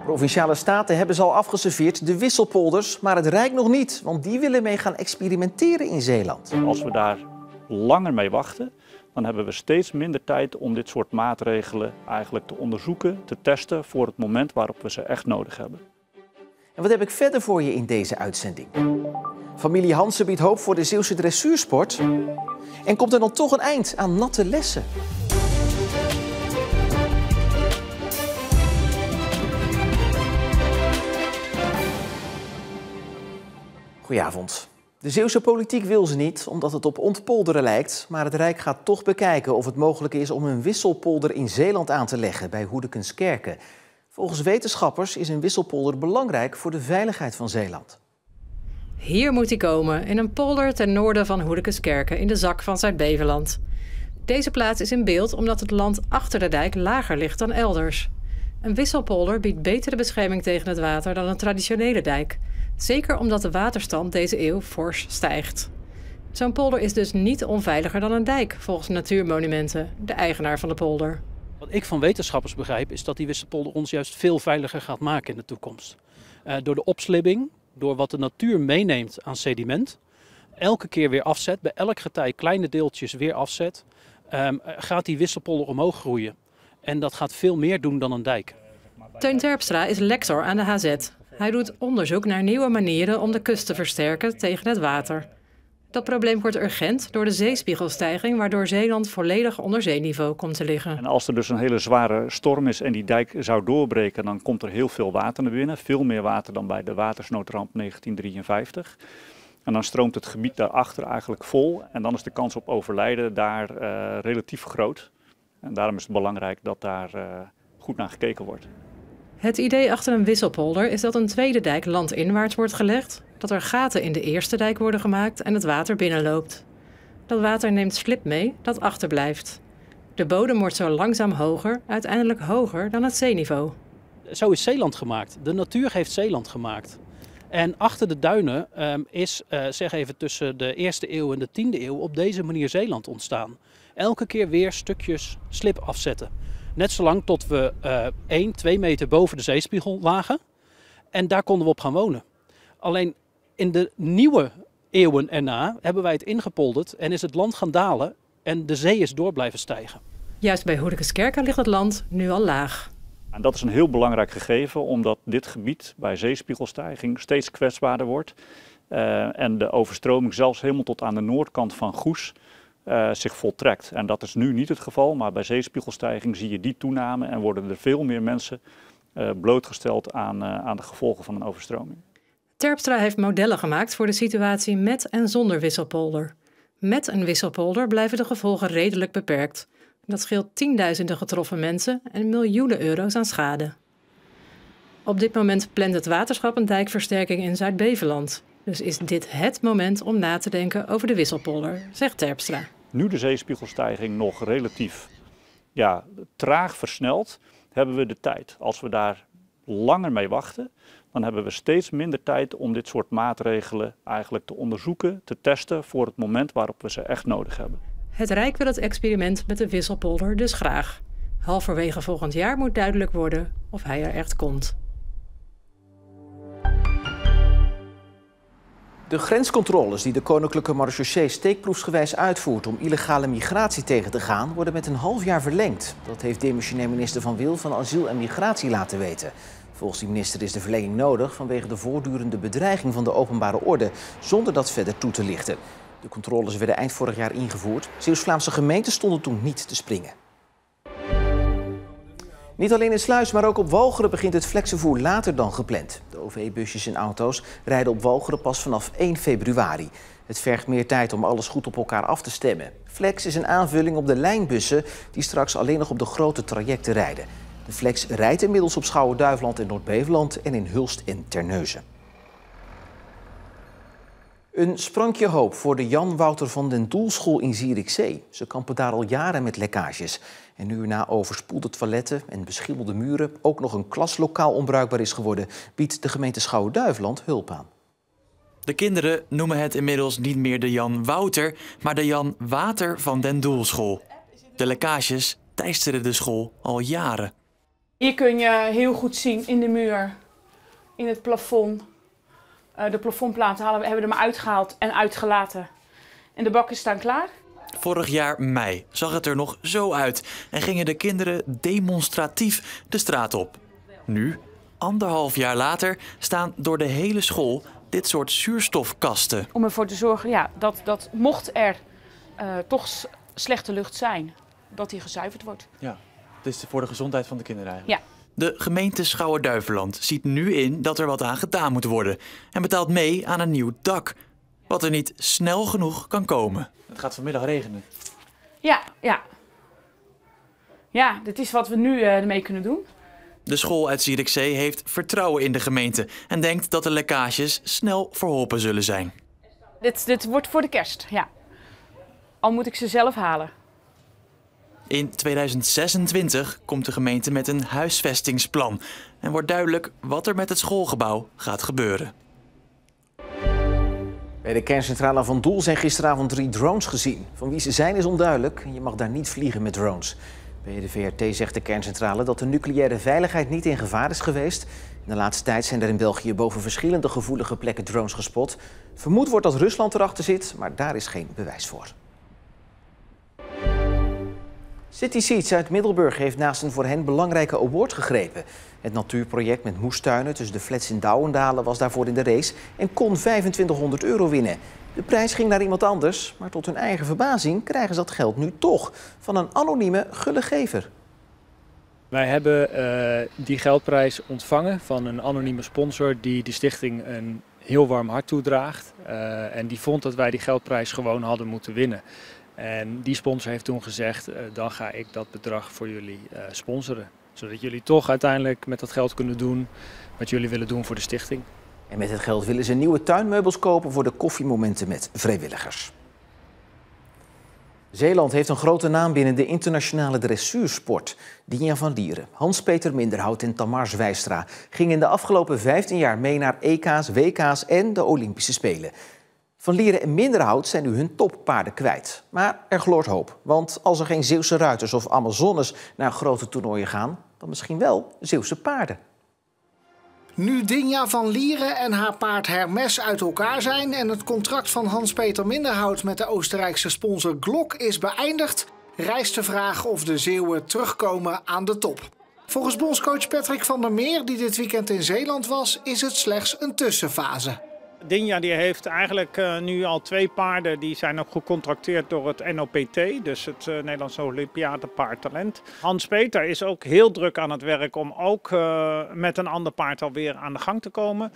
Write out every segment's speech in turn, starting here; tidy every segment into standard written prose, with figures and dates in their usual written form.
Provinciale staten hebben ze al afgeserveerd, de wisselpolders, maar het Rijk nog niet. Want die willen mee gaan experimenteren in Zeeland. Als we daar langer mee wachten, dan hebben we steeds minder tijd om dit soort maatregelen eigenlijk te onderzoeken, te testen voor het moment waarop we ze echt nodig hebben. En wat heb ik verder voor je in deze uitzending? Familie Hansen biedt hoop voor de Zeeuwse dressuursport. En komt er dan toch een eind aan natte lessen? Goedenavond. De Zeeuwse politiek wil ze niet, omdat het op ontpolderen lijkt. Maar het Rijk gaat toch bekijken of het mogelijk is om een wisselpolder in Zeeland aan te leggen bij Hoedekenskerke. Volgens wetenschappers is een wisselpolder belangrijk voor de veiligheid van Zeeland. Hier moet hij komen, in een polder ten noorden van Hoedekenskerke in de zak van Zuid-Beveland. Deze plaats is in beeld omdat het land achter de dijk lager ligt dan elders. Een wisselpolder biedt betere bescherming tegen het water dan een traditionele dijk. Zeker omdat de waterstand deze eeuw fors stijgt. Zo'n polder is dus niet onveiliger dan een dijk, volgens Natuurmonumenten, de eigenaar van de polder. Wat ik van wetenschappers begrijp is dat die wisselpolder ons juist veel veiliger gaat maken in de toekomst. Door de opslibbing, door wat de natuur meeneemt aan sediment, elke keer weer afzet, bij elk getij kleine deeltjes weer afzet, gaat die wisselpolder omhoog groeien. En dat gaat veel meer doen dan een dijk. Teun Terpstra is lector aan de HZ. Hij doet onderzoek naar nieuwe manieren om de kust te versterken tegen het water. Dat probleem wordt urgent door de zeespiegelstijging, waardoor Zeeland volledig onder zeeniveau komt te liggen. En als er dus een hele zware storm is en die dijk zou doorbreken, dan komt er heel veel water naar binnen. Veel meer water dan bij de watersnoodramp 1953. En dan stroomt het gebied daarachter eigenlijk vol. En dan is de kans op overlijden daar relatief groot. En daarom is het belangrijk dat daar goed naar gekeken wordt. Het idee achter een wisselpolder is dat een tweede dijk landinwaarts wordt gelegd, dat er gaten in de eerste dijk worden gemaakt en het water binnenloopt. Dat water neemt slib mee dat achterblijft. De bodem wordt zo langzaam hoger, uiteindelijk hoger dan het zeeniveau. Zo is Zeeland gemaakt. De natuur heeft Zeeland gemaakt. En achter de duinen is, zeg even tussen de 1e eeuw en de 10e eeuw, op deze manier Zeeland ontstaan. Elke keer weer stukjes slib afzetten. Net zolang tot we 1, 2 meter boven de zeespiegel lagen. En daar konden we op gaan wonen. Alleen in de nieuwe eeuwen erna hebben wij het ingepolderd en is het land gaan dalen en de zee is door blijven stijgen. Juist bij Hoedekenskerke ligt het land nu al laag. En dat is een heel belangrijk gegeven, omdat dit gebied bij zeespiegelstijging steeds kwetsbaarder wordt. En de overstroming zelfs helemaal tot aan de noordkant van Goes zich voltrekt. En dat is nu niet het geval, maar bij zeespiegelstijging zie je die toename en worden er veel meer mensen blootgesteld aan de gevolgen van een overstroming. Terpstra heeft modellen gemaakt voor de situatie met en zonder wisselpolder. Met een wisselpolder blijven de gevolgen redelijk beperkt. Dat scheelt tienduizenden getroffen mensen en miljoenen euro's aan schade. Op dit moment plant het waterschap een dijkversterking in Zuid-Beveland. Dus is dit het moment om na te denken over de wisselpolder, zegt Terpstra. Nu de zeespiegelstijging nog relatief traag versnelt, hebben we de tijd. Als we daar langer mee wachten, dan hebben we steeds minder tijd om dit soort maatregelen eigenlijk te onderzoeken, te testen voor het moment waarop we ze echt nodig hebben. Het Rijk wil het experiment met de wisselpolder dus graag. Halverwege volgend jaar moet duidelijk worden of hij er echt komt. De grenscontroles die de Koninklijke Marechaussee steekproefsgewijs uitvoert om illegale migratie tegen te gaan, worden met een half jaar verlengd. Dat heeft demissionair minister Van Wil van Asiel en Migratie laten weten. Volgens die minister is de verlenging nodig vanwege de voortdurende bedreiging van de openbare orde, zonder dat verder toe te lichten. De controles werden eind vorig jaar ingevoerd. Zeeuws-Vlaamse gemeenten stonden toen niet te springen. Niet alleen in Sluis, maar ook op Walcheren begint het flexvervoer later dan gepland. De OV-busjes en auto's rijden op Walcheren pas vanaf 1 februari. Het vergt meer tijd om alles goed op elkaar af te stemmen. Flex is een aanvulling op de lijnbussen die straks alleen nog op de grote trajecten rijden. De Flex rijdt inmiddels op Schouwen-Duiveland en Noord-Beveland en in Hulst en Terneuzen. Een sprankje hoop voor de Jan Wouter van den Doelschool in Zierikzee. Ze kampen daar al jaren met lekkages. En nu na overspoelde toiletten en beschimmelde muren ook nog een klaslokaal onbruikbaar is geworden, biedt de gemeente Schouwen-Duiveland hulp aan. De kinderen noemen het inmiddels niet meer de Jan Wouter, maar de Jan Water van den Doelschool. De lekkages teisteren de school al jaren. Hier kun je heel goed zien in de muur, in het plafond. De plafondplaten hebben we er maar uitgehaald en uitgelaten. En de bakken staan klaar. Vorig jaar mei zag het er nog zo uit en gingen de kinderen demonstratief de straat op. Nu, 1,5 jaar later, staan door de hele school dit soort zuurstofkasten. Om ervoor te zorgen dat mocht er toch slechte lucht zijn, dat die gezuiverd wordt. Ja, het is voor de gezondheid van de kinderen eigenlijk. Ja. De gemeente Schouwen-Duiveland ziet nu in dat er wat aan gedaan moet worden en betaalt mee aan een nieuw dak, wat er niet snel genoeg kan komen. Het gaat vanmiddag regenen. Ja, dit is wat we nu ermee kunnen doen. De school uit Zierikzee heeft vertrouwen in de gemeente en denkt dat de lekkages snel verholpen zullen zijn. Dit wordt voor de kerst, ja. Al moet ik ze zelf halen. In 2026 komt de gemeente met een huisvestingsplan en wordt duidelijk wat er met het schoolgebouw gaat gebeuren. Bij de kerncentrale van Doel zijn gisteravond 3 drones gezien. Van wie ze zijn is onduidelijk en je mag daar niet vliegen met drones. Bij de VRT zegt de kerncentrale dat de nucleaire veiligheid niet in gevaar is geweest. In de laatste tijd zijn er in België boven verschillende gevoelige plekken drones gespot. Vermoed wordt dat Rusland erachter zit, maar daar is geen bewijs voor. City Seeds uit Middelburg heeft naast een voor hen belangrijke award gegrepen. Het natuurproject met moestuinen tussen de flats in Douwendalen was daarvoor in de race en kon €2500 winnen. De prijs ging naar iemand anders, maar tot hun eigen verbazing krijgen ze dat geld nu toch van een anonieme gulle gever. Wij hebben die geldprijs ontvangen van een anonieme sponsor die de stichting een heel warm hart toedraagt. En die vond dat wij die geldprijs gewoon hadden moeten winnen. En die sponsor heeft toen gezegd, dan ga ik dat bedrag voor jullie sponsoren. Zodat jullie toch uiteindelijk met dat geld kunnen doen wat jullie willen doen voor de stichting. En met het geld willen ze nieuwe tuinmeubels kopen voor de koffiemomenten met vrijwilligers. Zeeland heeft een grote naam binnen de internationale dressuursport. Dinja van Lieren, Hans-Peter Minderhout en Tamar Zwijstra gingen in de afgelopen 15 jaar mee naar EK's, WK's en de Olympische Spelen. Van Lieren en Minderhout zijn nu hun toppaarden kwijt. Maar er gloort hoop, want als er geen Zeeuwse ruiters of Amazones naar grote toernooien gaan, dan misschien wel Zeeuwse paarden. Nu Dinja van Lieren en haar paard Hermes uit elkaar zijn en het contract van Hans-Peter Minderhout met de Oostenrijkse sponsor Glock is beëindigd, rijst de vraag of de Zeeuwen terugkomen aan de top. Volgens bondscoach Patrick van der Meer, die dit weekend in Zeeland was, is het slechts een tussenfase. Dinja die heeft eigenlijk nu al 2 paarden die zijn ook gecontracteerd door het NOPT, dus het Nederlandse Olympiade Paardtalent. Hans-Peter is ook heel druk aan het werk om ook met een ander paard alweer aan de gang te komen.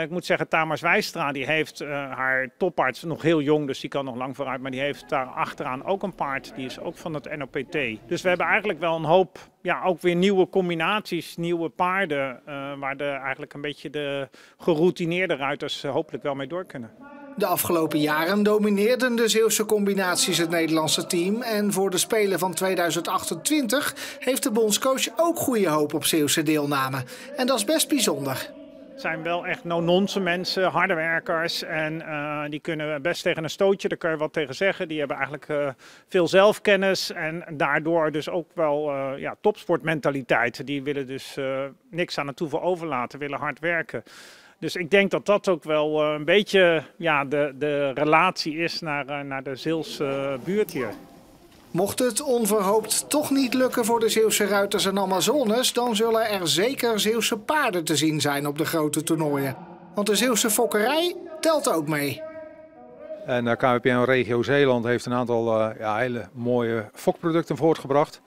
Ik moet zeggen, Tamar Zwijstra die heeft haar toppaard, nog heel jong, dus die kan nog lang vooruit, maar die heeft daar achteraan ook een paard, die is ook van het NOPT. Dus we hebben eigenlijk wel een hoop, ook weer nieuwe combinaties, nieuwe paarden, waar eigenlijk een beetje de geroutineerde ruiters hopelijk wel mee door kunnen. De afgelopen jaren domineerden de Zeeuwse combinaties het Nederlandse team. En voor de Spelen van 2028 heeft de bondscoach ook goede hoop op Zeeuwse deelname. En dat is best bijzonder. Het zijn wel echt no-nonsense mensen, harde werkers en die kunnen best tegen een stootje, daar kun je wat tegen zeggen. Die hebben eigenlijk veel zelfkennis en daardoor dus ook wel topsportmentaliteit. Die willen dus niks aan het toeval overlaten, willen hard werken. Dus ik denk dat dat ook wel een beetje de relatie is naar de Zeeuwse buurt hier. Mocht het onverhoopt toch niet lukken voor de Zeeuwse ruiters en Amazones, dan zullen er zeker Zeeuwse paarden te zien zijn op de grote toernooien. Want de Zeeuwse fokkerij telt ook mee. En de KWPN-regio Zeeland heeft een aantal hele mooie fokproducten voortgebracht.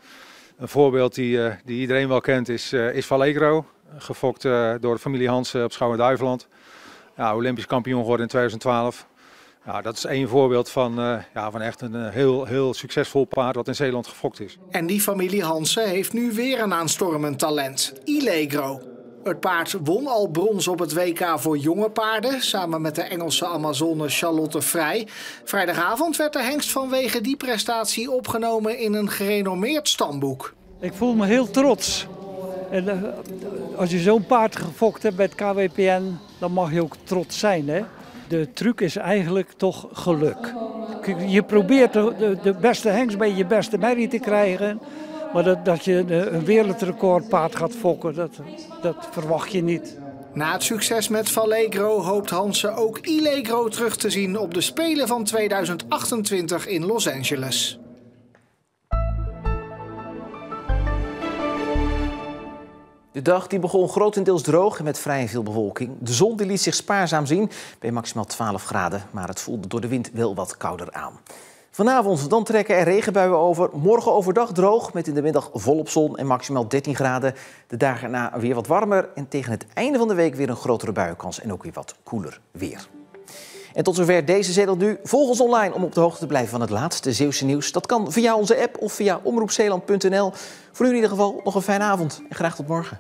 Een voorbeeld die iedereen wel kent is Vallegro, gefokt door de familie Hansen op Schouwen-Duiveland. Olympisch kampioen geworden in 2012. Dat is één voorbeeld van echt een heel succesvol paard wat in Zeeland gefokt is. En die familie Hansen heeft nu weer een aanstormend talent, Allegro. Het paard won al brons op het WK voor jonge paarden, samen met de Engelse Amazone Charlotte Vrij. Vrijdagavond werd de hengst vanwege die prestatie opgenomen in een gerenommeerd stamboek. Ik voel me heel trots. En als je zo'n paard gefokt hebt bij het KWPN, dan mag je ook trots zijn, hè? De truc is eigenlijk toch geluk. Je probeert de beste hengst bij je beste merrie te krijgen. Maar dat je een wereldrecord paard gaat fokken, dat verwacht je niet. Na het succes met Vallegro hoopt Hansen ook Illegro terug te zien op de Spelen van 2028 in Los Angeles. De dag die begon grotendeels droog en met vrij veel bewolking. De zon die liet zich spaarzaam zien bij maximaal 12 graden, maar het voelde door de wind wel wat kouder aan. Vanavond dan trekken er regenbuien over. Morgen overdag droog met in de middag volop zon en maximaal 13 graden. De dagen erna weer wat warmer en tegen het einde van de week weer een grotere buienkans en ook weer wat koeler weer. En tot zover deze Zeeland Nu. Volg ons online om op de hoogte te blijven van het laatste Zeeuwse nieuws. Dat kan via onze app of via omroepzeeland.nl. Voor u in ieder geval nog een fijne avond en graag tot morgen.